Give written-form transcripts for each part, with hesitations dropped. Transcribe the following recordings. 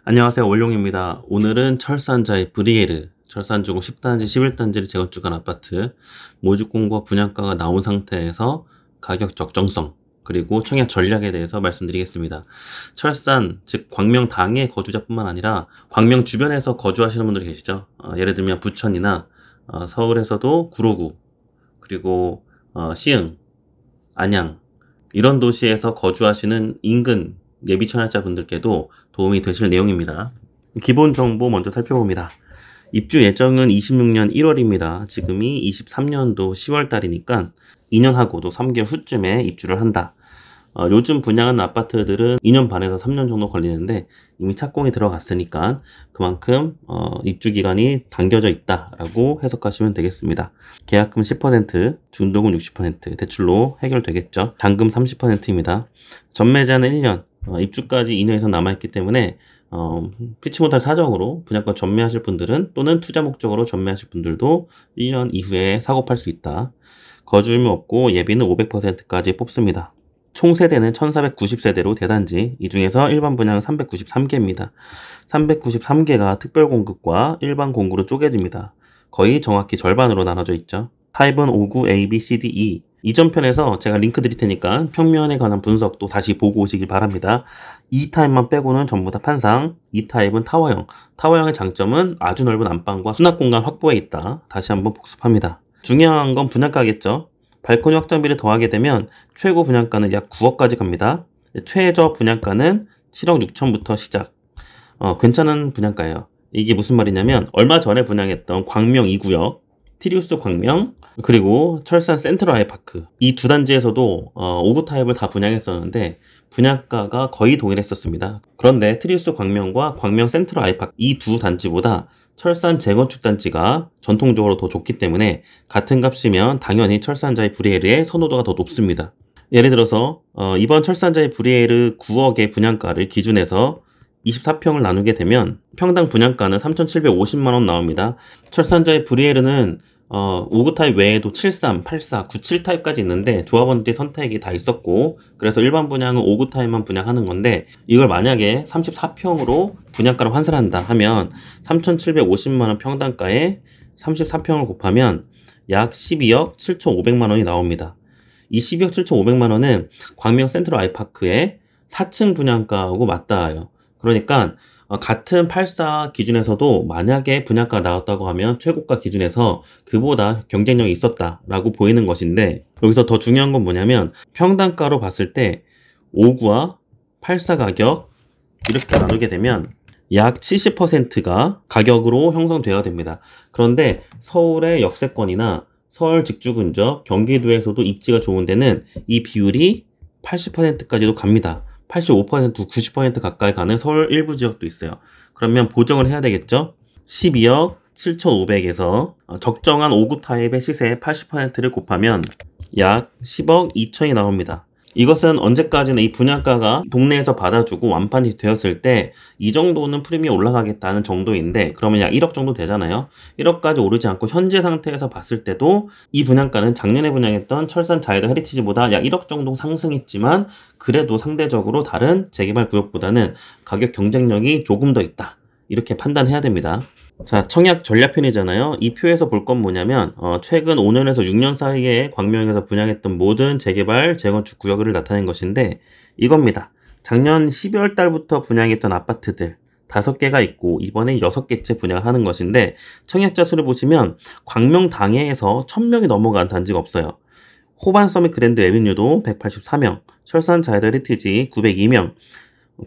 안녕하세요. 월룡입니다. 오늘은 철산자의 브리에르, 철산주공 10단지, 11단지를 재건축한 아파트, 모집공고와 분양가가 나온 상태에서 가격 적정성, 그리고 청약 전략에 대해서 말씀드리겠습니다. 철산, 즉 광명당의 거주자뿐만 아니라 광명 주변에서 거주하시는 분들 계시죠. 예를 들면 부천이나 서울에서도 구로구, 그리고 시흥, 안양, 이런 도시에서 거주하시는 인근 예비 청약자분들께도 도움이 되실 내용입니다. 기본 정보 먼저 살펴봅니다. 입주 예정은 26년 1월입니다. 지금이 23년도 10월 달이니까 2년하고도 3개월 후쯤에 입주를 한다. 요즘 분양하는 아파트들은 2년 반에서 3년 정도 걸리는데 이미 착공이 들어갔으니까 그만큼 입주 기간이 당겨져 있다라고 해석하시면 되겠습니다. 계약금 10%, 중도금 60%, 대출로 해결되겠죠. 잔금 30%입니다. 전매제한은 1년, 입주까지 2년 이상 남아있기 때문에 피치 못할 사정으로 분양권 전매하실 분들은 또는 투자 목적으로 전매하실 분들도 1년 이후에 사고 팔 수 있다. 거주 의무 없고 예비는 500%까지 뽑습니다. 총 세대는 1490세대로 대단지, 이 중에서 일반 분양은 393개입니다. 393개가 특별공급과 일반 공급으로 쪼개집니다. 거의 정확히 절반으로 나눠져 있죠. 타입은 59 A, B, C, D, E. 이전 편에서 제가 링크 드릴 테니까 평면에 관한 분석도 다시 보고 오시길 바랍니다. 이 타입만 빼고는 전부 다 판상. 이 타입은 타워형. 타워형의 장점은 아주 넓은 안방과 수납 공간 확보에 있다. 다시 한번 복습합니다. 중요한 건 분양가겠죠. 발코니 확장비를 더하게 되면 최고 분양가는 약 9억까지 갑니다. 최저 분양가는 7억 6천부터 시작. 괜찮은 분양가예요. 이게 무슨 말이냐면 얼마 전에 분양했던 광명 2구역, 티리우스 광명, 그리고 철산 센트럴 아이파크, 이 두 단지에서도 5구 타입을 다 분양했었는데 분양가가 거의 동일했었습니다. 그런데 티리우스 광명과 광명 센트럴 아이파크, 이 두 단지보다 철산 재건축 단지가 전통적으로 더 좋기 때문에 같은 값이면 당연히 철산자의 브리에르의 선호도가 더 높습니다. 예를 들어서 이번 철산자의 브리에르 9억의 분양가를 기준해서 24평을 나누게 되면 평당 분양가는 3,750만원 나옵니다. 철산자의 브리에르는 5구 타입 외에도 73, 84, 97 타입까지 있는데 조합원들이 선택이 다 있었고, 그래서 일반 분양은 5구 타입만 분양하는 건데 이걸 만약에 34평으로 분양가를 환산한다 하면 3,750만원 평당가에 34평을 곱하면 약 12억 7,500만원이 나옵니다. 이 12억 7,500만원은 광명 센트럴 아이파크의 4층 분양가하고 맞닿아요. 그러니까 같은 84 기준에서도 만약에 분양가가 나왔다고 하면 최고가 기준에서 그보다 경쟁력이 있었다라고 보이는 것인데, 여기서 더 중요한 건 뭐냐면 평당가로 봤을 때 5구와 84 가격 이렇게 나누게 되면 약 70%가 가격으로 형성되어야 됩니다. 그런데 서울의 역세권이나 서울 직주 근접, 경기도에서도 입지가 좋은 데는 이 비율이 80%까지도 갑니다. 85%, 90% 가까이 가는 서울 일부 지역도 있어요. 그러면 보정을 해야 되겠죠? 12억 7,500에서 적정한 5구 타입의 시세의 80%를 곱하면 약 10억 2천이 나옵니다. 이것은 언제까지나 이 분양가가 동네에서 받아주고 완판이 되었을 때 이 정도는 프리미엄이 올라가겠다는 정도인데, 그러면 약 1억 정도 되잖아요. 1억까지 오르지 않고 현재 상태에서 봤을 때도 이 분양가는 작년에 분양했던 철산 자이더 헤리티지보다 약 1억 정도 상승했지만 그래도 상대적으로 다른 재개발 구역보다는 가격 경쟁력이 조금 더 있다, 이렇게 판단해야 됩니다. 자, 청약 전략편이잖아요. 이 표에서 볼 건 뭐냐면 최근 5년에서 6년 사이에 광명에서 분양했던 모든 재개발, 재건축 구역을 나타낸 것인데 이겁니다. 작년 12월 달부터 분양했던 아파트들 5개가 있고 이번에 6개째 분양을 하는 것인데, 청약자 수를 보시면 광명 당해에서 1000명이 넘어간 단지가 없어요. 호반 서밋 그랜드 에비뉴도 184명, 철산 자이더 헤리티지 902명,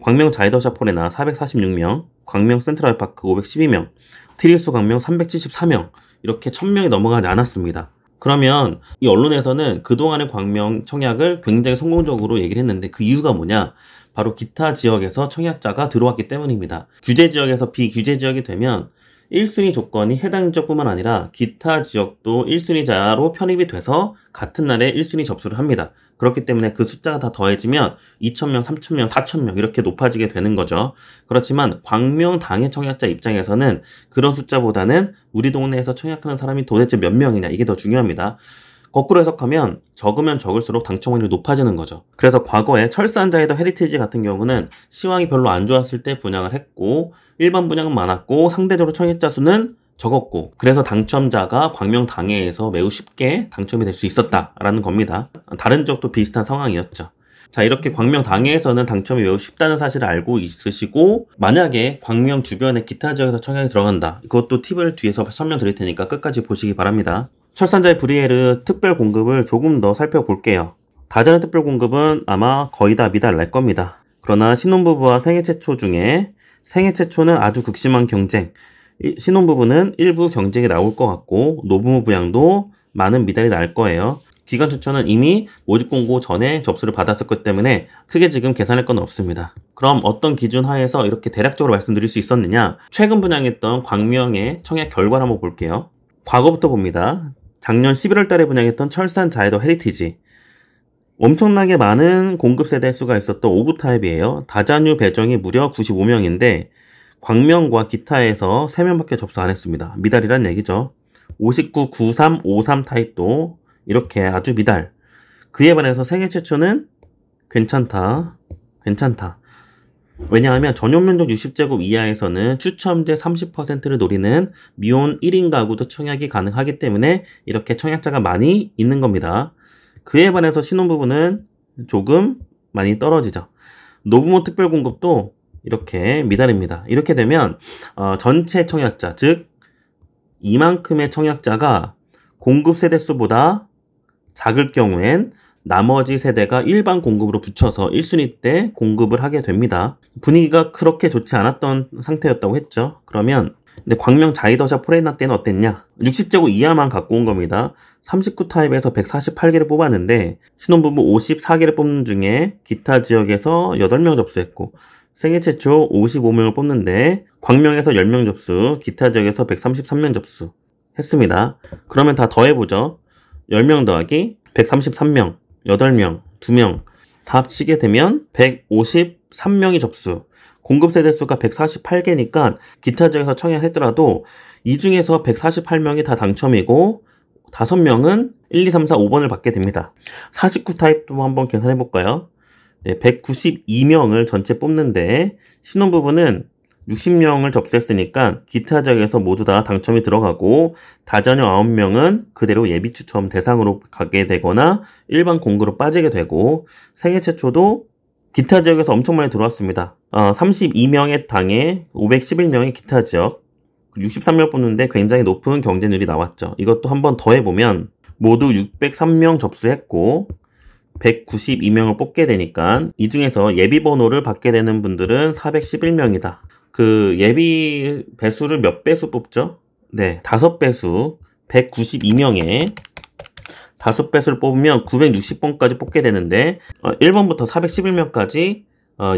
광명 자이더 샤포레나 446명, 광명 센트럴 아이파크 512명, 티리우스 광명 374명, 이렇게 1000명이 넘어가지 않았습니다. 그러면 이 언론에서는 그동안의 광명 청약을 굉장히 성공적으로 얘기를 했는데 그 이유가 뭐냐? 바로 기타 지역에서 청약자가 들어왔기 때문입니다. 규제 지역에서 비규제 지역이 되면 1순위 조건이 해당 지역뿐만 아니라 기타 지역도 1순위자로 편입이 돼서 같은 날에 1순위 접수를 합니다. 그렇기 때문에 그 숫자가 다 더해지면 2,000명, 3,000명, 4,000명 이렇게 높아지게 되는 거죠. 그렇지만 광명 당해 청약자 입장에서는 그런 숫자보다는 우리 동네에서 청약하는 사람이 도대체 몇 명이냐, 이게 더 중요합니다. 거꾸로 해석하면 적으면 적을수록 당첨 확률이 높아지는 거죠. 그래서 과거에 철산자이더 헤리티지 같은 경우는 시황이 별로 안 좋았을 때 분양을 했고 일반 분양은 많았고 상대적으로 청약자 수는 적었고 그래서 당첨자가 광명당해에서 매우 쉽게 당첨이 될 수 있었다라는 겁니다. 다른 지역도 비슷한 상황이었죠. 자, 이렇게 광명당해에서는 당첨이 매우 쉽다는 사실을 알고 있으시고 만약에 광명 주변의 기타 지역에서 청약이 들어간다. 이것도 팁을 뒤에서 설명드릴 테니까 끝까지 보시기 바랍니다. 철산자의 브리에르 특별 공급을 조금 더 살펴볼게요. 다자녀 특별 공급은 아마 거의 다 미달 날 겁니다. 그러나 신혼부부와 생애 최초 중에 생애 최초는 아주 극심한 경쟁, 신혼부부는 일부 경쟁이 나올 것 같고 노부모 부양도 많은 미달이 날 거예요. 기간 추천은 이미 모집 공고 전에 접수를 받았었기 때문에 크게 지금 계산할 건 없습니다. 그럼 어떤 기준 하에서 이렇게 대략적으로 말씀드릴 수 있었느냐? 최근 분양했던 광명의 청약 결과를 한번 볼게요. 과거부터 봅니다. 작년 11월 달에 분양했던 철산 자이더 헤리티지. 엄청나게 많은 공급 세대 수가 있었던 5구 타입이에요. 다자녀 배정이 무려 95명인데 광명과 기타에서 3명밖에 접수 안 했습니다. 미달이란 얘기죠. 59, 93, 53 타입도 이렇게 아주 미달. 그에 반해서 생애 최초는 괜찮다. 왜냐하면 전용 면적 60제곱 이하에서는 추첨제 30%를 노리는 미혼 1인 가구도 청약이 가능하기 때문에 이렇게 청약자가 많이 있는 겁니다. 그에 반해서 신혼부부는 조금 많이 떨어지죠. 노부모 특별 공급도 이렇게 미달입니다. 이렇게 되면 전체 청약자, 즉 이만큼의 청약자가 공급 세대수보다 작을 경우엔 나머지 세대가 일반 공급으로 붙여서 1순위 때 공급을 하게 됩니다. 분위기가 그렇게 좋지 않았던 상태였다고 했죠. 그러면 근데 광명 자이더샵 포레나 때는 어땠냐? 60제곱 이하만 갖고 온 겁니다. 39 타입에서 148개를 뽑았는데 신혼부부 54개를 뽑는 중에 기타 지역에서 8명 접수했고 생애 최초 55명을 뽑는데 광명에서 10명 접수, 기타 지역에서 133명 접수 했습니다. 그러면 다 더해보죠. 10명 더하기 133명, 8명, 2명 다 합치게 되면 153명이 접수. 공급 세대 수가 148개니까 기타 지역에서 청약했더라도 이 중에서 148명이 다 당첨이고 5명은 1, 2, 3, 4, 5번을 받게 됩니다. 49 타입도 한번 계산해 볼까요? 네, 192명을 전체 뽑는데 신혼부부는 60명을 접수했으니까 기타 지역에서 모두 다 당첨이 들어가고 다자녀 9명은 그대로 예비 추첨 대상으로 가게 되거나 일반 공급으로 빠지게 되고 생애 최초도 기타 지역에서 엄청 많이 들어왔습니다. 32명의 당에 511명의 기타 지역 63명 뽑는데 굉장히 높은 경쟁률이 나왔죠. 이것도 한번 더 해보면 모두 603명 접수했고 192명을 뽑게 되니까 이 중에서 예비 번호를 받게 되는 분들은 411명이다. 그 예비 배수를 몇 배수 뽑죠? 네, 5배수 192명에 5배수를 뽑으면 960번까지 뽑게 되는데 1번부터 411명까지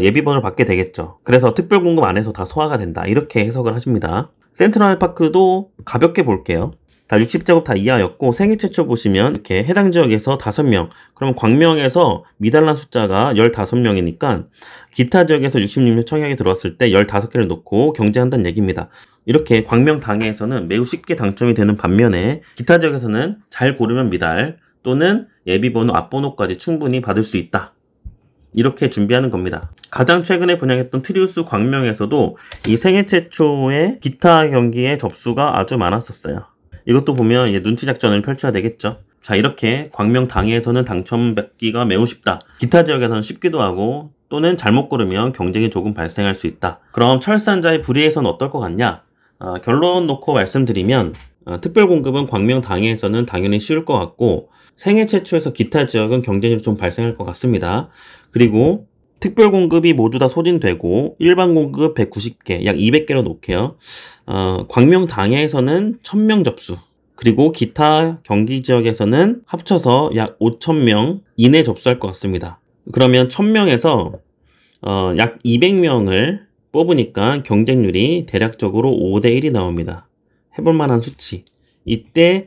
예비번호를 받게 되겠죠. 그래서 특별공급 안에서 다 소화가 된다. 이렇게 해석을 하십니다. 센트럴파크도 가볍게 볼게요. 다 60제곱 다 이하였고 생애 최초 보시면 이렇게 해당 지역에서 5명, 그러면 광명에서 미달난 숫자가 15명이니까 기타 지역에서 66명 청약이 들어왔을 때 15개를 놓고 경쟁한다는 얘기입니다. 이렇게 광명 당해에서는 매우 쉽게 당첨이 되는 반면에 기타 지역에서는 잘 고르면 미달 또는 예비번호 앞번호까지 충분히 받을 수 있다. 이렇게 준비하는 겁니다. 가장 최근에 분양했던 트리우스 광명에서도 이 생애 최초의 기타 경기의 접수가 아주 많았었어요. 이것도 보면 눈치 작전을 펼쳐야 되겠죠. 자, 이렇게 광명 당해에서는 당첨받기가 매우 쉽다. 기타 지역에서는 쉽기도 하고 또는 잘못 고르면 경쟁이 조금 발생할 수 있다. 그럼 철산자의 불이에서는 어떨 것 같냐? 결론 놓고 말씀드리면 특별공급은 광명 당해에서는 당연히 쉬울 것 같고 생애 최초에서 기타 지역은 경쟁률이 좀 발생할 것 같습니다. 그리고 특별공급이 모두 다 소진되고 일반 공급 190개, 약 200개로 놓게요. 광명 당해에서는 1000명 접수, 그리고 기타 경기 지역에서는 합쳐서 약 5000명 이내 접수할 것 같습니다. 그러면 1000명에서 약 200명을 뽑으니까 경쟁률이 대략적으로 5대1이 나옵니다. 해볼 만한 수치. 이때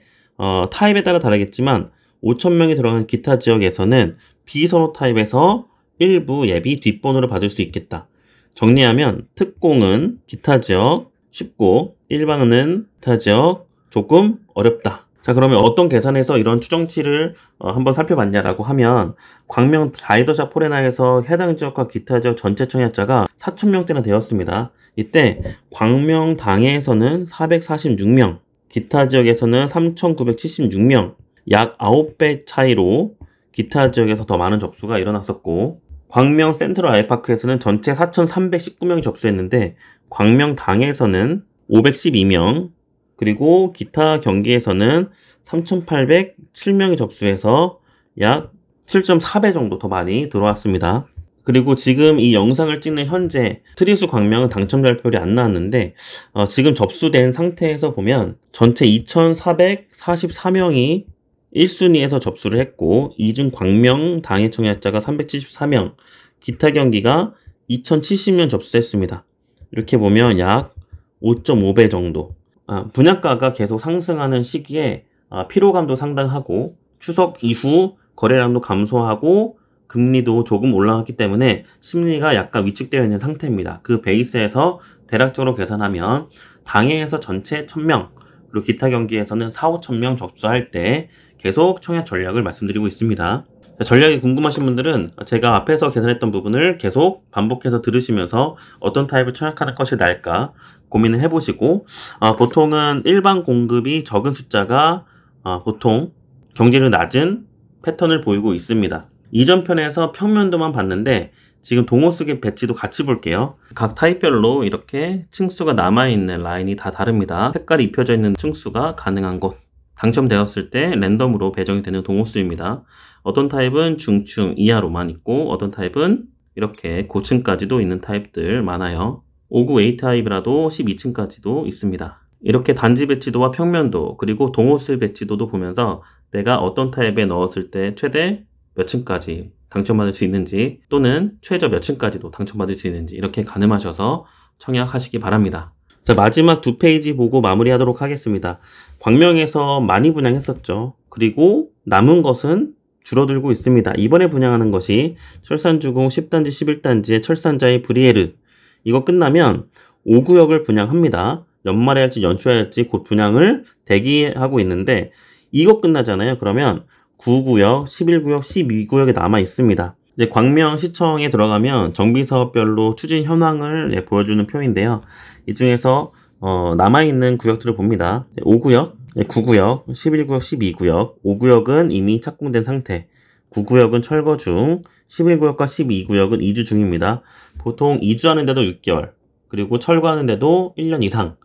타입에 따라 다르겠지만 5000명이 들어간 기타 지역에서는 비선호 타입에서 일부 예비 뒷번호를 받을 수 있겠다. 정리하면 특공은 기타 지역 쉽고 일반은 기타 지역 조금 어렵다. 자, 그러면 어떤 계산에서 이런 추정치를 한번 살펴봤냐라고 하면 광명 라이더샵 포레나에서 해당 지역과 기타 지역 전체 청약자가 4,000명대나 되었습니다. 이때 광명 당해에서는 446명, 기타 지역에서는 3,976명, 약 9배 차이로 기타 지역에서 더 많은 접수가 일어났었고, 광명 센트럴 아이파크에서는 전체 4,319명이 접수했는데 광명 당에서는 512명, 그리고 기타 경기에서는 3,807명이 접수해서 약 7.4배 정도 더 많이 들어왔습니다. 그리고 지금 이 영상을 찍는 현재 트리수 광명은 당첨 발표율이 안 나왔는데 지금 접수된 상태에서 보면 전체 2,444명이 1순위에서 접수를 했고, 이중 광명 당해 청약자가 374명, 기타 경기가 2,070명 접수했습니다. 이렇게 보면 약 5.5배 정도. 분양가가 계속 상승하는 시기에 피로감도 상당하고 추석 이후 거래량도 감소하고 금리도 조금 올라갔기 때문에 심리가 약간 위축되어 있는 상태입니다. 그 베이스에서 대략적으로 계산하면 당해에서 전체 1,000명, 그리고 기타 경기에서는 4,5,000명 접수할 때 계속 청약 전략을 말씀드리고 있습니다. 전략이 궁금하신 분들은 제가 앞에서 계산했던 부분을 계속 반복해서 들으시면서 어떤 타입을 청약하는 것이 나을까 고민을 해보시고, 보통은 일반 공급이 적은 숫자가 보통 경쟁률 낮은 패턴을 보이고 있습니다. 이전 편에서 평면도만 봤는데 지금 동호수의 배치도 같이 볼게요. 각 타입별로 이렇게 층수가 남아있는 라인이 다 다릅니다. 색깔이 입혀져 있는 층수가 가능한 곳, 당첨되었을 때 랜덤으로 배정이 되는 동호수입니다. 어떤 타입은 중층 이하로만 있고 어떤 타입은 이렇게 고층까지도 있는 타입들 많아요. 5구 A타입이라도 12층까지도 있습니다. 이렇게 단지 배치도와 평면도 그리고 동호수 배치도도 보면서 내가 어떤 타입에 넣었을 때 최대 몇 층까지 당첨받을 수 있는지, 또는 최저 몇 층까지도 당첨받을 수 있는지 이렇게 가늠하셔서 청약하시기 바랍니다. 자, 마지막 두 페이지 보고 마무리하도록 하겠습니다. 광명에서 많이 분양했었죠. 그리고 남은 것은 줄어들고 있습니다. 이번에 분양하는 것이 철산주공 10단지 11단지의 철산자의 브리에르. 이거 끝나면 5구역을 분양합니다. 연말에 할지 연초에 할지 곧 분양을 대기하고 있는데, 이거 끝나잖아요. 그러면 9구역, 11구역, 12구역이 남아 있습니다. 이제 광명시청에 들어가면 정비사업별로 추진 현황을 보여주는 표인데요. 이 중에서 남아있는 구역들을 봅니다. 5구역, 9구역, 11구역, 12구역, 5구역은 이미 착공된 상태, 9구역은 철거 중, 11구역과 12구역은 이주 중입니다. 보통 이주하는데도 6개월, 그리고 철거하는데도 1년 이상,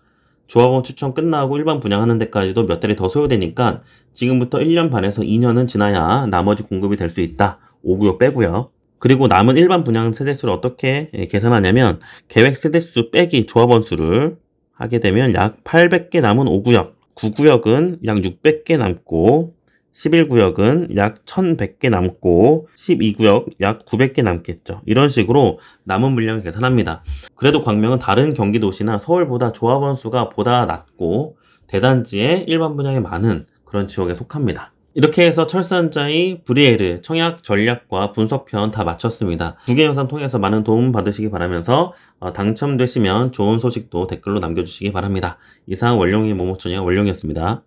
조합원 추천 끝나고 일반 분양하는 데까지도 몇 달이 더 소요되니까 지금부터 1년 반에서 2년은 지나야 나머지 공급이 될 수 있다. 5구역 빼고요. 그리고 남은 일반 분양 세대수를 어떻게 계산하냐면 계획 세대수 빼기 조합원 수를 하게 되면 약 800개 남은 5구역, 9구역은 약 600개 남고, 11구역은 약 1100개 남고, 12구역 약 900개 남겠죠. 이런 식으로 남은 물량을 계산합니다. 그래도 광명은 다른 경기도시나 서울보다 조합원 수가 보다 낮고 대단지에 일반 분양이 많은 그런 지역에 속합니다. 이렇게 해서 철산자의 브리에르 청약 전략과 분석편 다 마쳤습니다. 두 개 영상 통해서 많은 도움 받으시기 바라면서 당첨되시면 좋은 소식도 댓글로 남겨주시기 바랍니다. 이상 원룡이 모모촌의 원룡이었습니다.